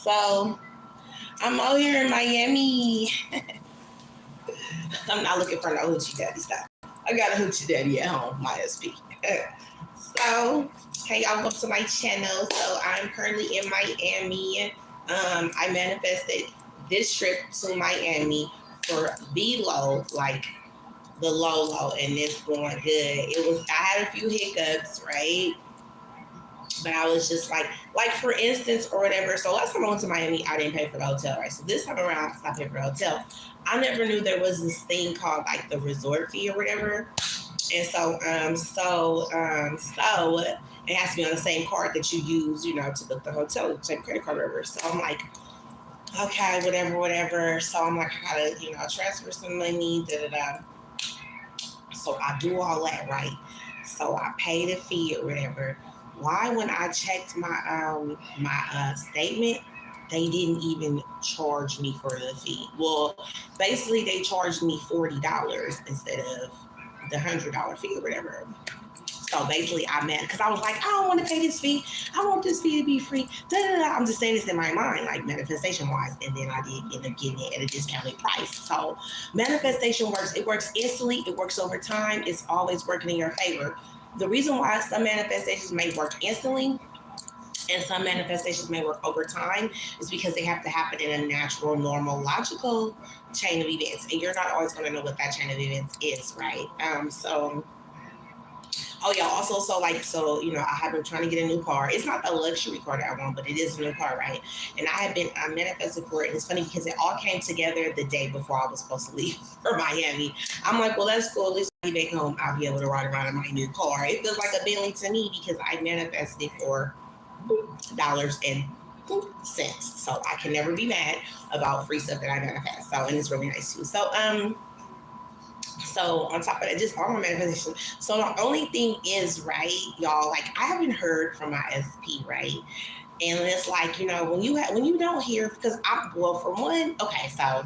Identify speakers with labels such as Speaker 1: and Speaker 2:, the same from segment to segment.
Speaker 1: So I'm out here in Miami. I'm not looking for no hoochie daddy stuff. I got a hoochie daddy at home, my SP. So, hey, y'all, welcome to my channel. So I'm currently in Miami. I manifested this trip to Miami for the low, like the low, and it's going good. I had a few hiccups, right? But I was just like for instance, or whatever. So last time I went to Miami, I didn't pay for the hotel, right? So this time around, I paid for the hotel. I never knew there was this thing called like the resort fee or whatever. And so it has to be on the same card that you use, to book the hotel, the same credit card, or whatever. So I'm like, okay, whatever. So I'm like, I gotta, transfer some money, da da da. So I do all that, right? So I pay the fee or whatever. Why, when I checked my statement, they didn't even charge me for the fee? Well, basically they charged me $40 instead of the $100 fee or whatever. So basically, I'm mad because I was like, I don't want to pay this fee. I want this fee to be free. I'm just saying this in my mind, like manifestation wise. And then I did end up getting it at a discounted price. So manifestation works. It works instantly. It works over time. It's always working in your favor. The reason why some manifestations may work instantly and some manifestations may work over time is because they have to happen in a natural, normal, logical chain of events. And you're not always going to know what that chain of events is, right? Oh, yeah. Also, I have been trying to get a new car. It's not a luxury car that I want, but it is a new car, right? And I manifested for it. And it's funny because it all came together the day before I was supposed to leave for Miami. I'm like, well, that's cool. At least when I get back home, I'll be able to ride around in my new car. It feels like a Bentley to me because I manifested for dollars and cents. So I can never be mad about free stuff that I manifest. So, and it's really nice too. So on top of that, just all my manifestation. So the only thing is, right, y'all, like I haven't heard from my SP, right? And it's like, when you don't hear, because for one, okay, so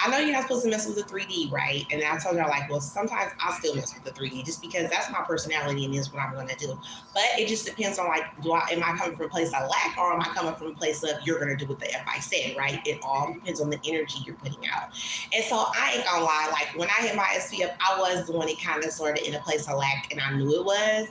Speaker 1: I know you're not supposed to mess with the 3D, right? And I told y'all, like, well, sometimes I'll still mess with the 3D just because that's my personality and is what I'm going to do. But it just depends on, like, am I coming from a place of lack or am I coming from a place of you're going to do what the F I said, right? It all depends on the energy you're putting out. And so I ain't going to lie, like, when I hit my SP up, I was the one that kind of sort of in a place of lack and I knew it was.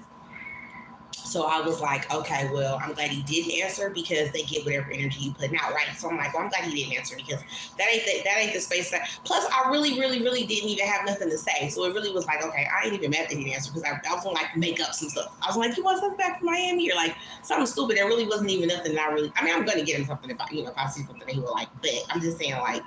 Speaker 1: So I was like, okay, well, I'm glad he didn't answer because they get whatever energy you putting out, right? So I'm like, well, I'm glad he didn't answer because that ain't the space that. Plus, I really, really, really didn't even have nothing to say. So it really was like, okay, I ain't even mad that he didn't answer because I was gonna like make up some stuff. I was like, you want something back from Miami or like something stupid? There really wasn't even nothing that I'm gonna get him something if I see something that he would like. But I'm just saying like.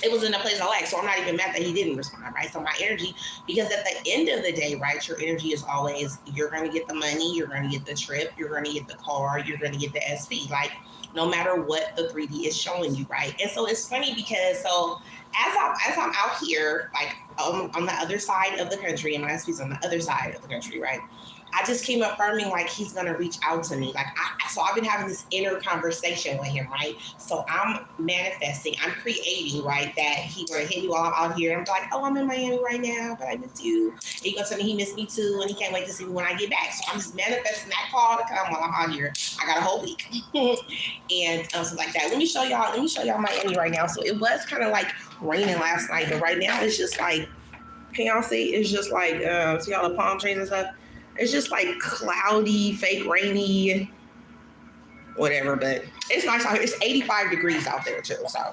Speaker 1: It was in a place I like, so I'm not even mad that he didn't respond, right? So my energy, because at the end of the day, right, your energy is always, you're going to get the money, you're going to get the trip, you're going to get the car, you're going to get the SP, like no matter what the 3D is showing you, right? And so it's funny because as I'm out here, like on the other side of the country, and my SP's on the other side of the country, right? I just came affirming like he's gonna reach out to me. Like so I've been having this inner conversation with him, right? So I'm manifesting, I'm creating, right, that he's gonna hit me while I'm out here. I'm like, oh, I'm in Miami right now, but I miss you. And he's gonna tell me he missed me too, and he can't wait to see me when I get back. So I'm just manifesting that call to come while I'm out here. I got a whole week, and something like that. Let me show y'all Miami right now. So it was kind of like raining last night, but right now it's just like, can y'all see? It's just like see all the palm trees and stuff. It's just like cloudy, fake rainy, whatever, but it's nice out here. It's 85 degrees out there too, so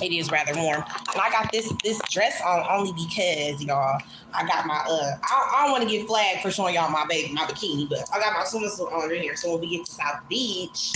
Speaker 1: it is rather warm. And I got this dress on only because, y'all, I got my I don't want to get flagged for showing y'all my bikini, but I got my swimsuit on here. So when we get to South Beach,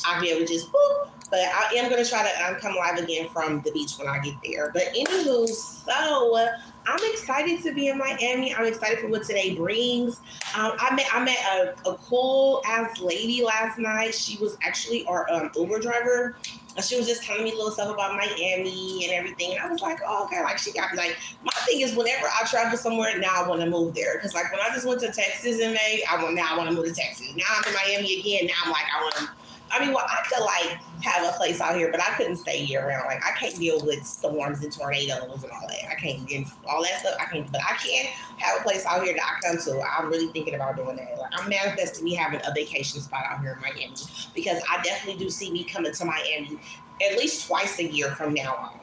Speaker 1: I'll be able to just boop. But I am gonna try to come live again from the beach when I get there. But anywho, so I'm excited to be in Miami. I'm excited for what today brings. I met a cool ass lady last night. She was actually our Uber driver. And she was just telling me little stuff about Miami and everything. And I was like, oh, okay. Like, she got me like, my thing is whenever I travel somewhere, now I want to move there. Because like when I just went to Texas in May, I want to move to Texas. Now I'm in Miami again. Now I'm like, I want to I mean, well, I could like have a place out here, but I couldn't stay year round. Like, I can't deal with storms and tornadoes and all that. I can't get all that stuff. I can't, but I can have a place out here that I come to. I'm really thinking about doing that. Like, I'm manifesting me having a vacation spot out here in Miami because I definitely do see me coming to Miami at least twice a year from now on.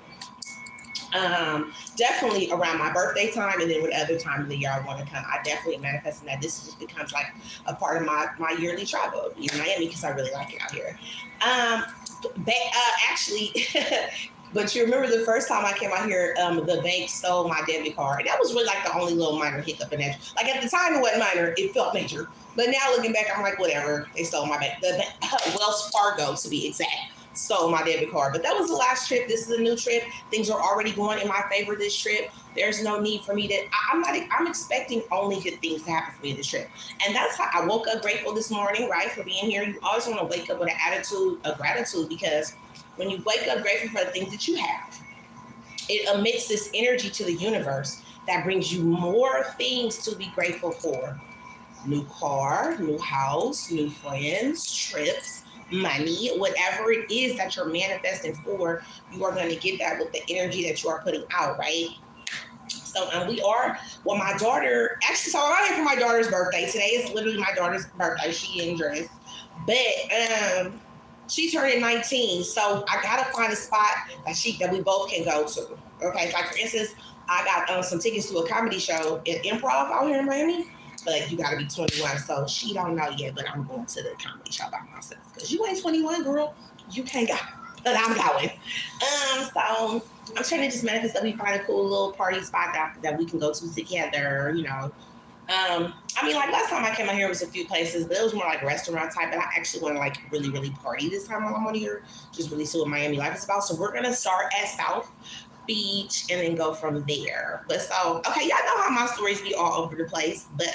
Speaker 1: Definitely around my birthday time, and then whatever time of the year I want to come. I definitely manifesting that this just becomes like a part of my yearly travel in Miami because I really like it out here. Um, Actually, but you remember the first time I came out here, the bank stole my debit card. And that was really like the only little minor hiccup in that. Like at the time, it wasn't minor; it felt major. But now looking back, I'm like, whatever. They stole my bank. Wells Fargo, to be exact, stole my debit card. But that was the last trip. This is a new trip. Things are already going in my favor this trip. There's no need for me to. I'm not. I'm expecting only good things to happen for me this trip, and that's how I woke up grateful this morning. Right, for being here. You always want to wake up with an attitude of gratitude because when you wake up grateful for the things that you have, it emits this energy to the universe that brings you more things to be grateful for. New car, new house, new friends, trips, money, whatever it is that you're manifesting for, you are going to get that with the energy that you are putting out, right? So, and we are, well, my daughter, actually, so I'm out here for my daughter's birthday. Today is literally my daughter's birthday. She in dress. But she turned 19, so I gotta find a spot that we both can go to. Okay, like for instance, I got some tickets to a comedy show at Improv out here in Miami, but you gotta be 21. So she don't know yet, but I'm going to the comedy show by myself because you ain't 21, girl. You can't go, but I'm going. So I'm trying to just manifest that we find a cool little party spot that we can go to together. I mean, like last time I came out here, it was a few places, but it was more like restaurant type. And I actually want to like really, really party this time while I'm on here, just really see what Miami life is about. So we're gonna start at South Beach and then go from there. But so, okay, y'all know how my stories be all over the place. But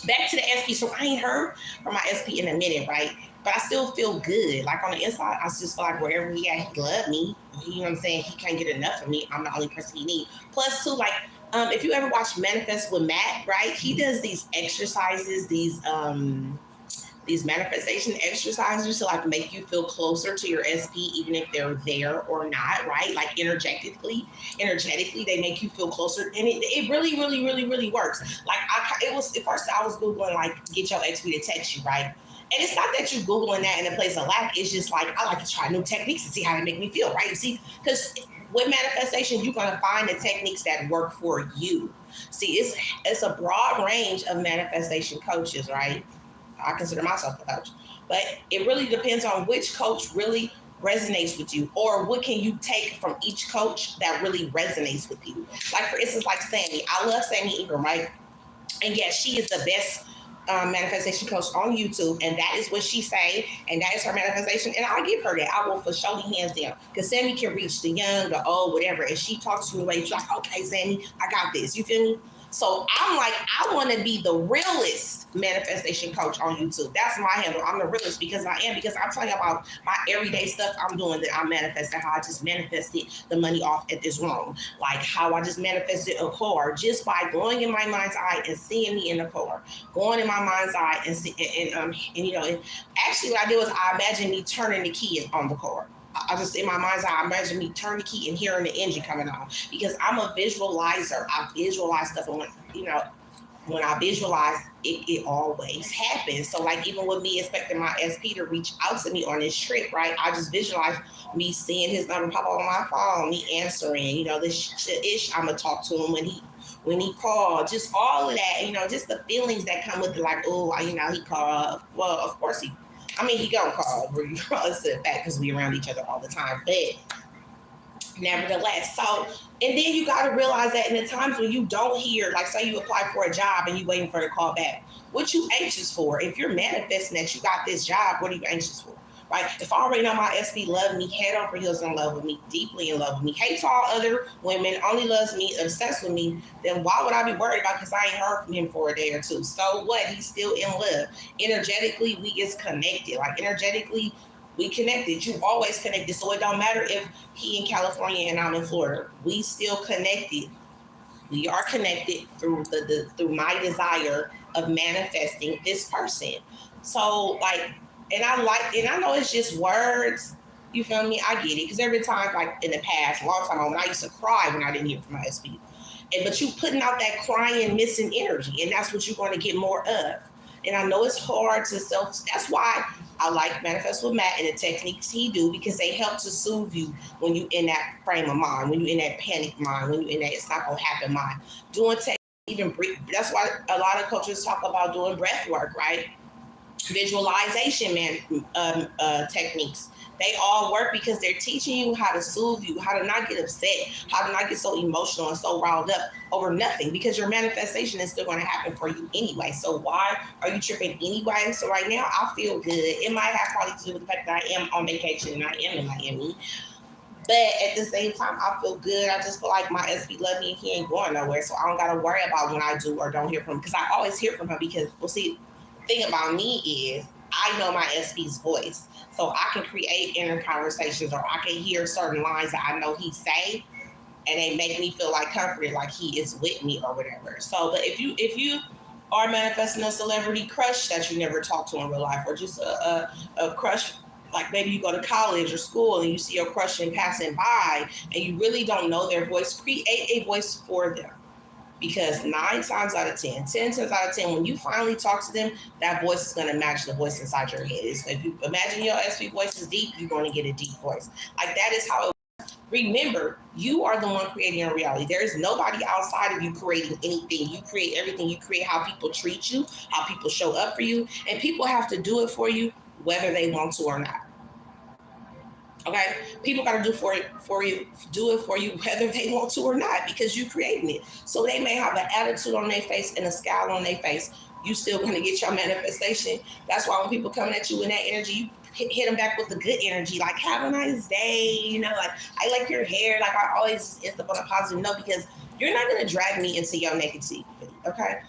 Speaker 1: back to the SP. So I ain't heard from my SP in a minute, right? But I still feel good. Like on the inside, I just feel like wherever he at, he love me. You know what I'm saying? He can't get enough of me. I'm the only person he need. Plus, too, like if you ever watch Manifest with Matt, right? He does these exercises, these manifestation exercises to like make you feel closer to your SP, even if they're there or not, right? Like energetically, they make you feel closer, and it really, really, really, really works. Like it was at first I was googling like get your XP to text you, right? And it's not that you're googling that in a place of lack. It's just like I like to try new techniques to see how they make me feel, right? See, because with manifestation, you're gonna find the techniques that work for you. See, it's a broad range of manifestation coaches, right? I consider myself a coach, but it really depends on which coach really resonates with you, or what can you take from each coach that really resonates with you. Like for instance, like Sammy, I love Sammy Ingram, right? And yes, she is the best manifestation coach on YouTube, and that is what she say, and that is her manifestation. And I'll give her that. I will for sure hands down, because Sammy can reach the young, the old, whatever, and she talks to me the way she's like, okay, Sammy, I got this. You feel me? So I'm like, I want to be the realest manifestation coach on YouTube. That's my handle. I'm the realest because I am, because I'm telling you about my everyday stuff I'm doing that I'm manifesting, how I just manifested the money off at this room, like how I just manifested a car just by going in my mind's eye and seeing me in the car, going in my mind's eye and see, and actually what I did was I imagined me turning the key on the car. I just in my mind's eye, I imagine me turning the key and hearing the engine coming on because I'm a visualizer. I visualize stuff, and when I visualize it, it always happens. So like even with me expecting my SP to reach out to me on this trip, right? I just visualize me seeing his number pop up on my phone, me answering, this ish. I'm gonna talk to him when he called, just all of that, just the feelings that come with it, like, oh, he called. Well, of course he gonna call regardless of the fact because we around each other all the time. But nevertheless, so and then you gotta realize that in the times when you don't hear, like say you apply for a job and you waiting for the call back, what you anxious for? If you're manifesting that you got this job, what are you anxious for? Right? If I already know my SP love me, head over heels in love with me, deeply in love with me, hates all other women, only loves me, obsessed with me, then why would I be worried about because I ain't heard from him for a day or two? So what? He's still in love. Energetically, we is connected. Like energetically, we connected. You always connected. So it don't matter if he in California and I'm in Florida. We still connected. We are connected through through my desire of manifesting this person. So like And I know it's just words. You feel me? I get it. Because every time, like in the past, a long time ago, when I used to cry when I didn't hear from my SP. But you putting out that crying, missing energy, and that's what you're going to get more of. And I know it's hard to self. That's why I like Manifest with Matt and the techniques he do, because they help to soothe you when you in that frame of mind, when you in that panic mind, when you in that it's not gonna happen mind. Doing even breathe. That's why a lot of coaches talk about doing breath work, right? Visualization techniques. They all work because they're teaching you how to soothe you, how to not get upset, how to not get so emotional and so riled up over nothing, because your manifestation is still going to happen for you anyway. So why are you tripping anyway? So right now I feel good. It might have probably to do with the fact that I am on vacation and I am in Miami. But at the same time, I feel good. I just feel like my SP love me and he ain't going nowhere. So I don't got to worry about when I do or don't hear from him, because I always hear from him. Because, well, see, the thing about me is I know my SP's voice. So I can create inner conversations, or I can hear certain lines that I know he say, and they make me feel like comforted, like he is with me or whatever. So, but if you are manifesting a celebrity crush that you never talked to in real life, or just a crush, like maybe you go to college or school and you see your crush in passing by and you really don't know their voice, create a voice for them. Because 9 times out of 10, 10 times out of 10, when you finally talk to them, that voice is going to match the voice inside your head. So if you imagine your SP voice is deep, you're going to get a deep voice. Like that is how it works. Remember, you are the one creating your reality. There is nobody outside of you creating anything. You create everything. You create how people treat you, how people show up for you, and people have to do it for you whether they want to or not. Okay, people got to do do it for you whether they want to or not, because you creating it. So they may have an attitude on their face and a scowl on their face. You still gonna get your manifestation. That's why when people coming at you in that energy, you hit them back with the good energy, like have a nice day. You know, like I like your hair. Like I always end up on a positive note, because you're not gonna drag me into your negativity. Okay.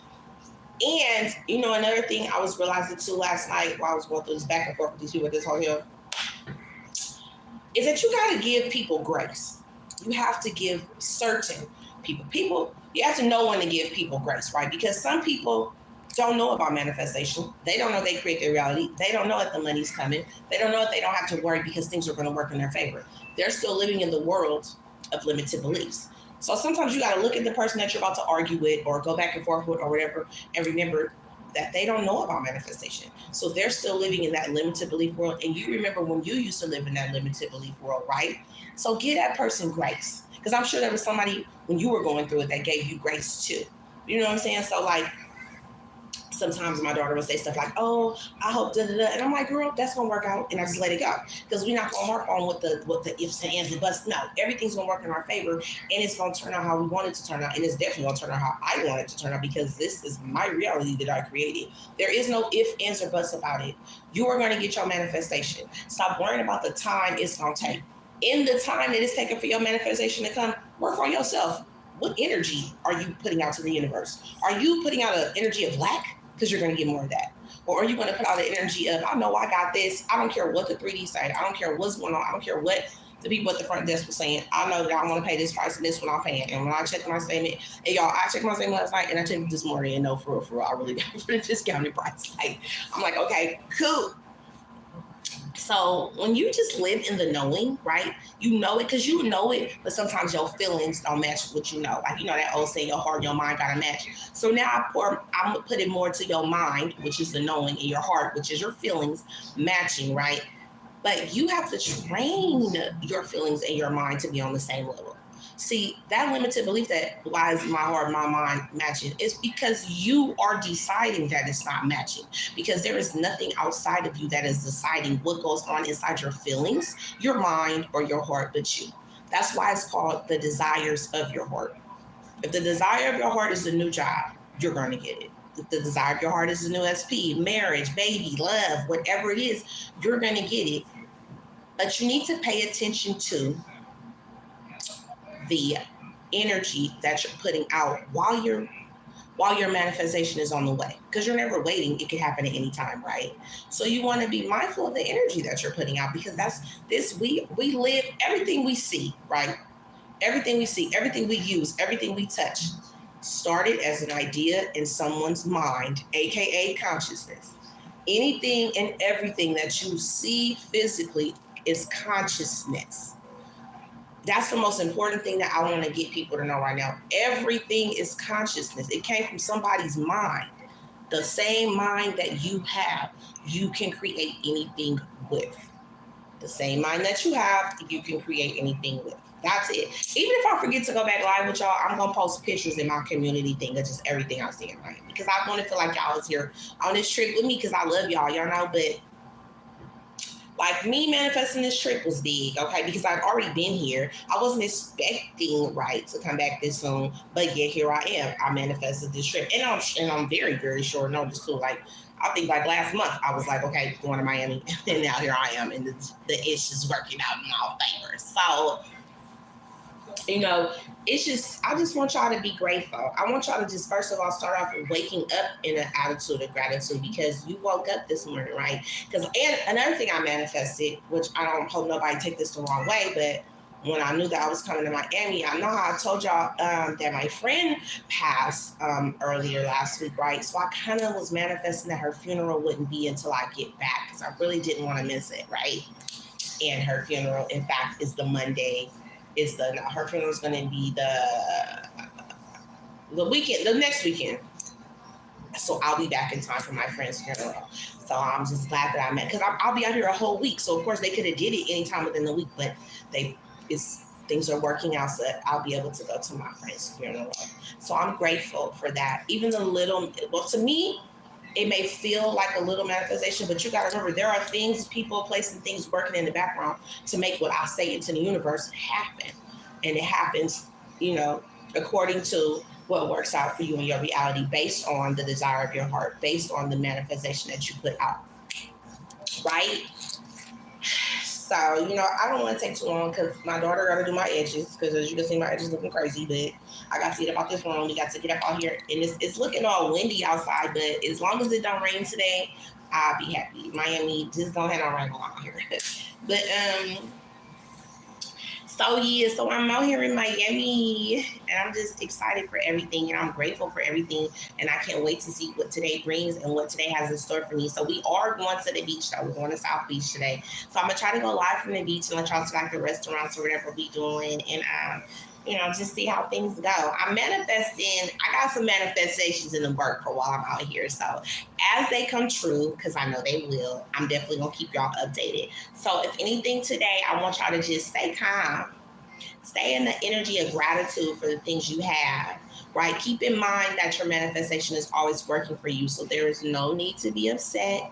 Speaker 1: And you know, another thing I was realizing too last night while I was going through this back and forth with these people at this hotel, is that you got to give people grace. You have to give certain people, you have to know when to give people grace, right? Because some people don't know about manifestation. They don't know they create their reality. They don't know that the money's coming. They don't know that they don't have to worry because things are going to work in their favor. They're still living in the world of limited beliefs. So sometimes you got to look at the person that you're about to argue with or go back and forth with or whatever, and remember that they don't know about manifestation. So they're still living in that limited belief world. And you remember when you used to live in that limited belief world, right? So give that person grace. Because I'm sure there was somebody when you were going through it that gave you grace too. You know what I'm saying? So like, sometimes my daughter would say stuff like, "Oh, I hope da da da," and I'm like, "Girl, that's gonna work out," and I just let it go, because we're not gonna work on what the ifs and ands and buts. No, everything's gonna work in our favor, and it's gonna turn out how we want it to turn out, and it's definitely gonna turn out how I want it to turn out, because this is my reality that I created. There is no if, ands, or buts about it. You are gonna get your manifestation. Stop worrying about the time it's gonna take. In the time that it's taking for your manifestation to come, work on yourself. What energy are you putting out to the universe? Are you putting out an energy of lack? Because you're going to get more of that. Or are you going to put out the energy of, I know I got this. I don't care what the 3D say. I don't care what's going on. I don't care what the people at the front desk were saying. I know that I want to pay this price and this one I'm paying. And when I check my statement, and y'all, I checked my statement last night and I checked it this morning, and no, for real, I really got it for the discounted price. Like, I'm like, okay, cool. So when you just live in the knowing, right? You know it because you know it, but sometimes your feelings don't match what you know. Like, you know that old saying, your heart and your mind gotta match. So now I'm gonna put it more to your mind, which is the knowing, and your heart, which is your feelings, matching, right? But you have to train your feelings and your mind to be on the same level. See, that limited belief that why is my heart, my mind matching is because you are deciding that it's not matching. Because there is nothing outside of you that is deciding what goes on inside your feelings, your mind, or your heart but you. That's why it's called the desires of your heart. If the desire of your heart is a new job, you're going to get it. If the desire of your heart is a new SP, marriage, baby, love, whatever it is, you're going to get it. But you need to pay attention to the energy that you're putting out while your manifestation is on the way, because you're never waiting. It could happen at any time, right? So you want to be mindful of the energy that you're putting out, because that's this we live everything we see, right? Everything we see, everything we use, everything we touch started as an idea in someone's mind, aka consciousness. Anything and everything that you see physically is consciousness. That's the most important thing that I want to get people to know right now. Everything is consciousness. It came from somebody's mind. The same mind that you have, you can create anything with. The same mind that you have, you can create anything with. That's it. Even if I forget to go back live with y'all, I'm gonna post pictures in my community thing of just everything I see in life, because I want to feel like y'all was here on this trip with me, because I love y'all, know. But like, me manifesting this trip was big, okay? Because I'd already been here. I wasn't expecting, right, to come back this soon, but yet here I am. I manifested this trip, and I'm very, very short notice too. Like, I think like last month I was like, okay, going to Miami, and now here I am, and the ish is working out in my favor. So, it's just, I just want y'all to be grateful. I want y'all to just, first of all, start off with waking up in an attitude of gratitude, because you woke up this morning, right? Because, and another thing I manifested, which I don't hope nobody take this the wrong way, but when I knew that I was coming to Miami, I know how I told y'all that my friend passed earlier last week, right? So I kind of was manifesting that her funeral wouldn't be until I get back, because I really didn't want to miss it, right? And her funeral, in fact, is the Monday. Her funeral is going to be the weekend, the next weekend. So I'll be back in time for my friend's funeral. So I'm just glad that I met, because I'll be out here a whole week. So of course they could have did it anytime within the week, but things are working out, so that I'll be able to go to my friend's funeral. So I'm grateful for that. Even the little, well, to me, it may feel like a little manifestation, but you got to remember, there are things, people, places, and things working in the background to make what I say into the universe happen. And it happens, according to what works out for you in your reality, based on the desire of your heart, based on the manifestation that you put out. Right? So, I don't want to take too long, because my daughter got to do my edges, because as you can see, my edges looking crazy, but I got to see about this room. We got to get up out here, and it's looking all windy outside, but as long as it don't rain today, I'll be happy. Miami just don't have no rain out here. But, so I'm out here in Miami, and I'm just excited for everything, and I'm grateful for everything, and I can't wait to see what today brings and what today has in store for me. So we are going to the beach, though. We're going to South Beach today. So I'm going to try to go live from the beach and let y'all see like the restaurants or whatever we doing, and just see how things go. I'm manifesting. I got some manifestations in the work for while I'm out here. So as they come true, because I know they will, I'm definitely going to keep y'all updated. So if anything today, I want y'all to just stay calm. Stay in the energy of gratitude for the things you have, right? Keep in mind that your manifestation is always working for you. So there is no need to be upset.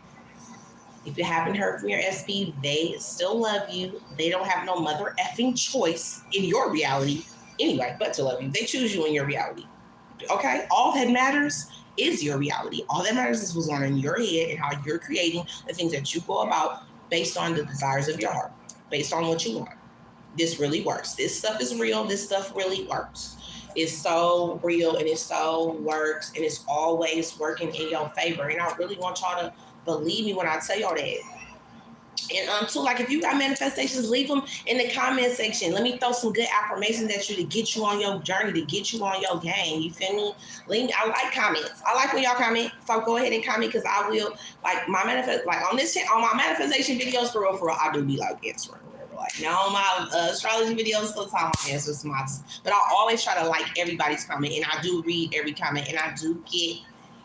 Speaker 1: If you haven't heard from your SP, they still love you. They don't have no mother effing choice in your reality anyway, but to love you. They choose you in your reality. Okay? All that matters is your reality. All that matters is what's on in your head and how you're creating the things that you go about based on the desires of your heart, based on what you want. This really works. This stuff is real. This stuff really works. It's so real, and it so works, and it's always working in your favor. And I really want y'all to believe me when I tell y'all that. And too, like, if you got manifestations, leave them in the comment section. Let me throw some good affirmations at you to get you on your journey, to get you on your game. You feel me? I like comments. I like when y'all comment. So go ahead and comment, because I will, like, my on my manifestation videos, for real, I do be like answering. Like, now on my astrology videos, sometimes I answer some, but I always try to like everybody's comment, and I do read every comment, and I do get.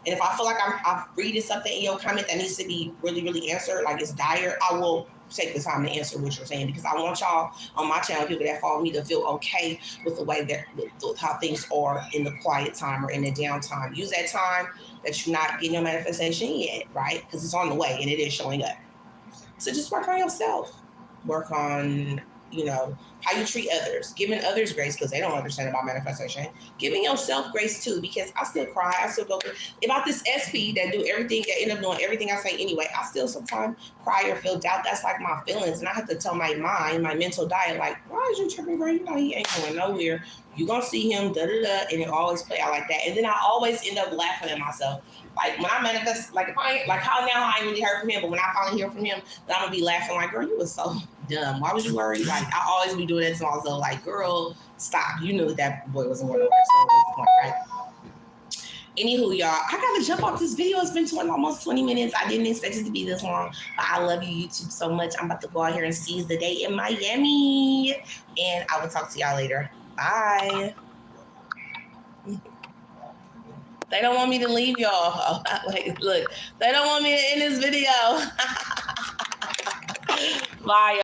Speaker 1: And if I feel like I'm reading something in your comment that needs to be really, really answered, like it's dire, I will take the time to answer what you're saying, because I want y'all on my channel, people that follow me, to feel okay with the way that, with how things are in the quiet time or in the downtime. Use that time that you're not getting your manifestation yet, right? Because it's on the way and it is showing up. So just work on yourself. Work on, how you treat others, giving others grace, because they don't understand about manifestation. Giving yourself grace too, because I still cry. I still go through about this SP that do everything, that end up doing everything I say anyway. I still sometimes cry or feel doubt. That's like my feelings. And I have to tell my mind, my mental diet, like, why is you tripping, girl? He ain't going nowhere. You gonna see him, da-da-da. And it always play out like that. And then I always end up laughing at myself. Like when I manifest, like if I, like how now I ain't really heard from him, but when I finally hear from him, then I'm gonna be laughing like, girl, you was so dumb. Why was you worried? Like I always be doing that to myself, like, girl, stop. You knew that boy wasn't going nowhere, so what's the point, right? Anywho, y'all, I gotta jump off this video. It's been almost 20 minutes. I didn't expect it to be this long, but I love you, YouTube, so much. I'm about to go out here and seize the day in Miami, and I will talk to y'all later. Bye. They don't want me to leave y'all. Like, look, they don't want me to end this video. Bye.